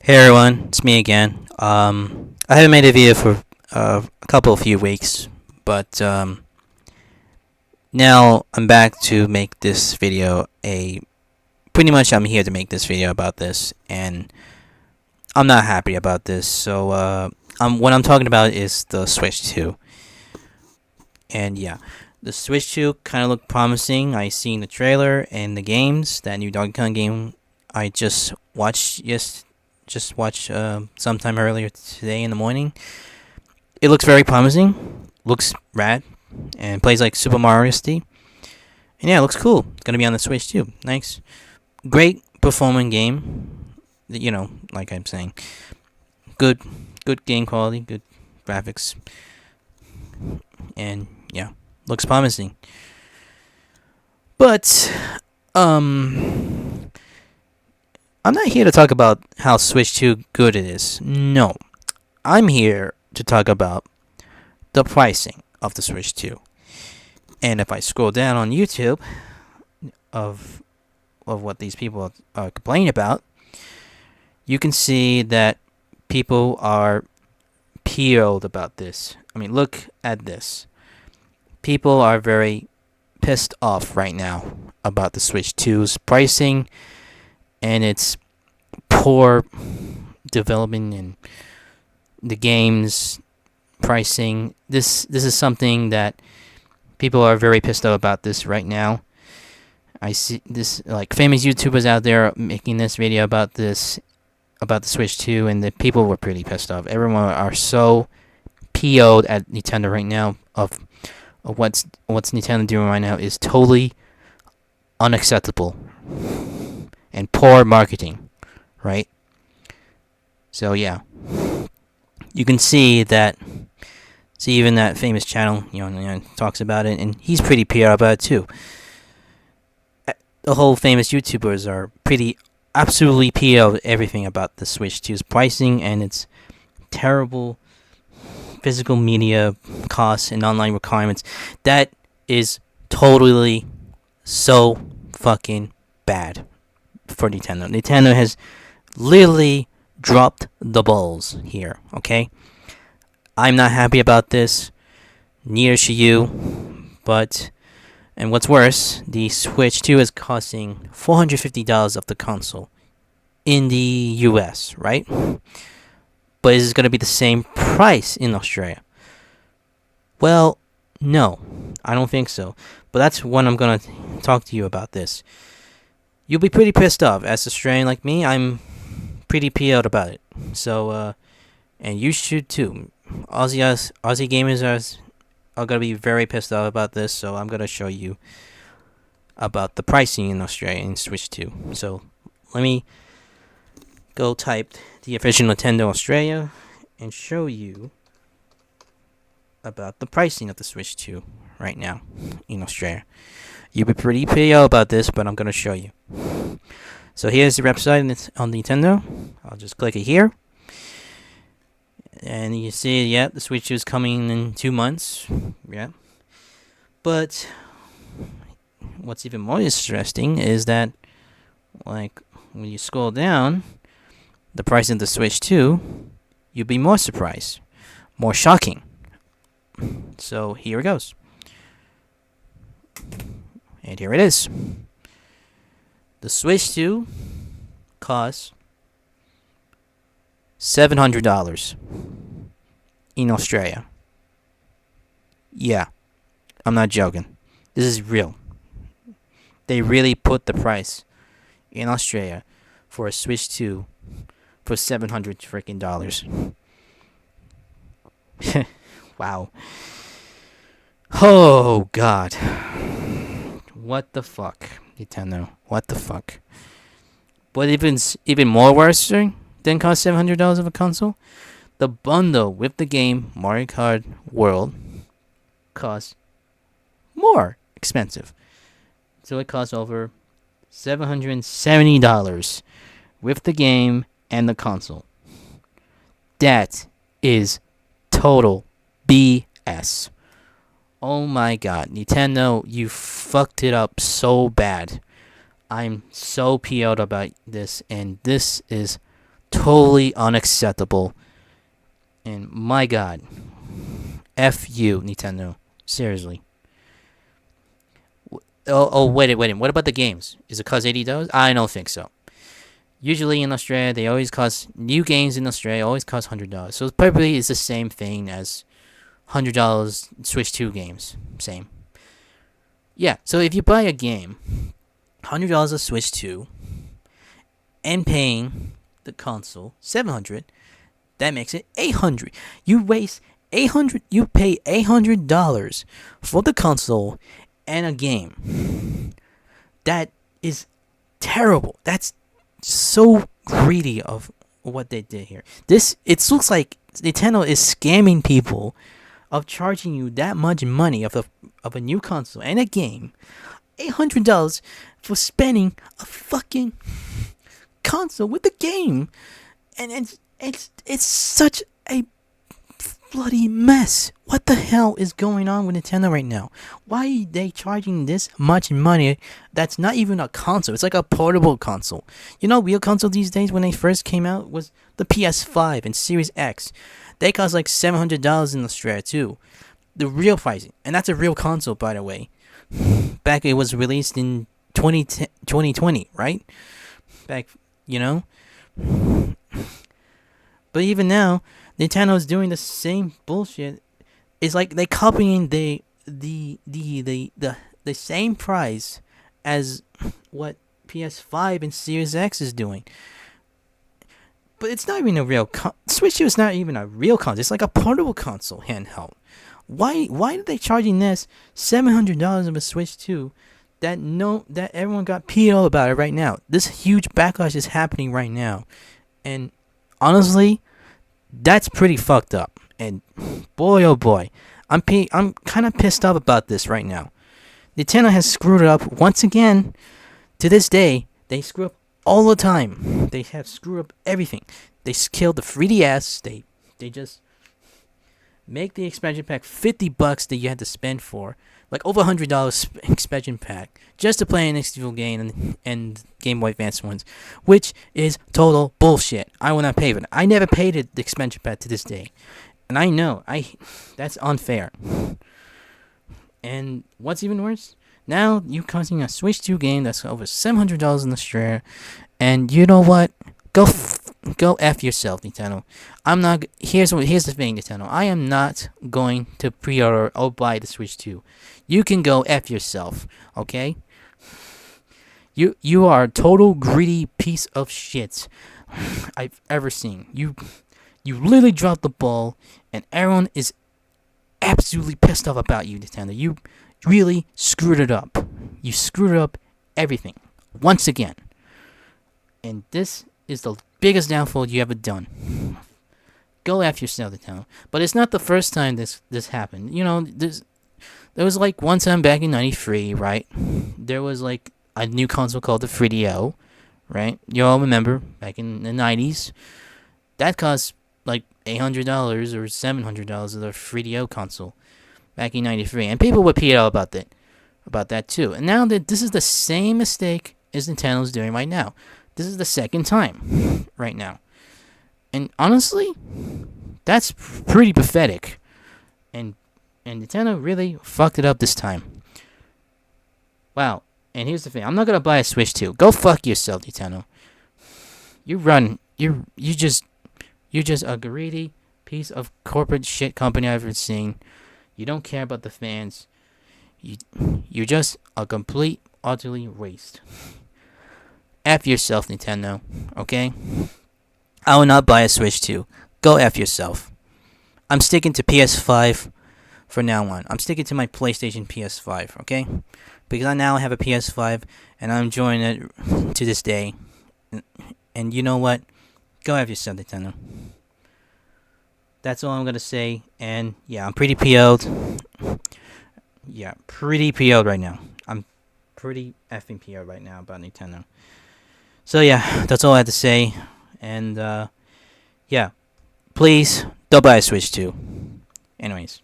Hey everyone, it's me again. I haven't made a video for a few weeks, but now I'm back to make this video. Pretty much I'm here to make this video about this, and I'm not happy about this. So what I'm talking about is the Switch 2, and yeah, the Switch 2 kind of looked promising. I seen the trailer and the games, that new Donkey Kong game I just watched sometime earlier today in the morning. It looks very promising. Looks rad, and plays like Super Mario Odyssey. And yeah, it looks cool. It's gonna be on the Switch too. Nice, great performing game. Like I'm saying, good, good game quality, good graphics, and yeah, looks promising. But I'm not here to talk about how Switch 2 good it is. No. I'm here to talk about the pricing of the Switch 2. And if I scroll down on YouTube of what these people are complaining about, you can see that people are PO'd about this. I mean, look at this. People are very pissed off right now about the Switch 2's pricing and its poor development in the game's pricing. This is something that people are very pissed off about this right now. I see this, like, famous YouTubers out there making this video about this, about the Switch 2, and the people were pretty pissed off. Everyone are so PO'd at Nintendo right now of what's Nintendo doing right now is totally unacceptable and poor marketing, right? So yeah, you can see that. See, even that famous channel, talks about it, and he's pretty PR about it too. The whole famous YouTubers are absolutely PR everything about the Switch 2's pricing and its terrible physical media costs and online requirements. That is totally so fucking bad for Nintendo. Nintendo has literally dropped the balls here, okay? I'm not happy about this. Neither should you. And what's worse, the Switch 2 is costing $450 of the console in the US, right? But is it going to be the same price in Australia? Well, no, I don't think so. But that's when I'm going to talk to you about this. You'll be pretty pissed off. As Australian like me, I'm pretty PO'd about it. So, and you should too. Aussie gamers are gonna be very pissed off about this. So I'm gonna show you about the pricing in Australia in Switch 2. So let me go type the official Nintendo Australia and show you about the pricing of the Switch 2 right now in Australia. You'll be pretty PO about this, but I'm gonna show you. So here's the website on Nintendo. I'll just click it here. And you see, yeah, the Switch is coming in 2 months. Yeah. But what's even more interesting is that, like, when you scroll down, the price of the Switch 2, you'll be more surprised. More shocking. So here it goes. And here it is. The Switch 2 costs $700 in Australia. Yeah, I'm not joking. This is real. They really put the price in Australia for a Switch 2 for $700 freaking dollars. Wow. Oh God. What the fuck, Nintendo? What the fuck? But even more worse than cost $700 of a console, the bundle with the game Mario Kart World costs more expensive. So it costs over $770 with the game and the console. That is total BS. Oh my God, Nintendo, you fucked it up so bad. I'm so PO'd about this, and this is totally unacceptable. And my God, F you, Nintendo. Seriously. Wait. What about the games? Is it cost $80? I don't think so. Usually in Australia, they always cost new games in Australia always cost $100. So probably it's the same thing as $100 Switch 2 games. Same. Yeah. So if you buy a game, $100 a Switch 2, and paying the console $700, that makes it $800. You waste $800. You pay $800 for the console and a game. That is terrible. That's so greedy of what they did here. It looks like Nintendo is scamming people of charging you that much money of a new console and a game, $800 for spending a fucking console with the game, and it's such a bloody mess. What the hell is going on with Nintendo right now? Why are they charging this much money? That's not even a console. It's like a portable console. You know, real console these days when they first came out was the PS5 and Series X. They cost like $700 in Australia too. The real pricing, and that's a real console, by the way. Back it was released in 2020, right? Back, you know. But even now, Nintendo's doing the same bullshit. It's like they copying the same price as what PS5 and Series X is doing. But it's not even a real Switch 2 is not even a real console. It's like a portable console handheld. Why are they charging this $700 of a Switch 2 that everyone got PO about it right now? This huge backlash is happening right now. And honestly, that's pretty fucked up. And boy oh boy, I'm kind of pissed off about this right now. Nintendo has screwed it up once again. To this day, they screw up all the time. They have screwed up everything. They killed the 3DS. They just make the expansion pack $50 that you had to spend for, like over $100 expansion pack just to play an exclusive game and Game Boy Advance ones, which is total bullshit. I will not pay for it. I never paid the expansion pack to this day, and I know that's unfair. And what's even worse, now you're costing a Switch 2 game that's over $700 in Australia, and you know what? Go F yourself, Nintendo. I'm not. Here's the thing, Nintendo. I am not going to pre-order or buy the Switch 2. You can go F yourself, okay? You are a total greedy piece of shit I've ever seen. You literally dropped the ball, and everyone is absolutely pissed off about you, Nintendo. You really screwed it up. You screwed up everything once again, and this is the biggest downfall you ever done. Go after yourself, Nintendo. But it's not the first time this happened. You know, there was like one time back in '93, right? There was like a new console called the 3DO, right? You all remember back in the '90s. That cost like $800 or $700 of the 3DO console back in '93, and people were PO about that too. And now that this is the same mistake as Nintendo's doing right now. This is the second time right now. And honestly, that's pretty pathetic. And Nintendo really fucked it up this time. Wow. And here's the thing. I'm not going to buy a Switch 2. Go fuck yourself, Nintendo. You're just a greedy piece of corporate shit company I've ever seen. You don't care about the fans. You're just a complete, utterly waste. F yourself, Nintendo, okay? I will not buy a Switch 2. Go F yourself. I'm sticking to PS5 for now on. I'm sticking to my PlayStation PS5, okay? Because I now have a PS5, and I'm enjoying it to this day. And you know what? Go F yourself, Nintendo. That's all I'm going to say. And, yeah, I'm pretty PO'd. Yeah, pretty PO'd right now. I'm pretty effing PO'd right now about Nintendo. So yeah, that's all I had to say, and yeah, please don't buy a Switch 2. Anyways.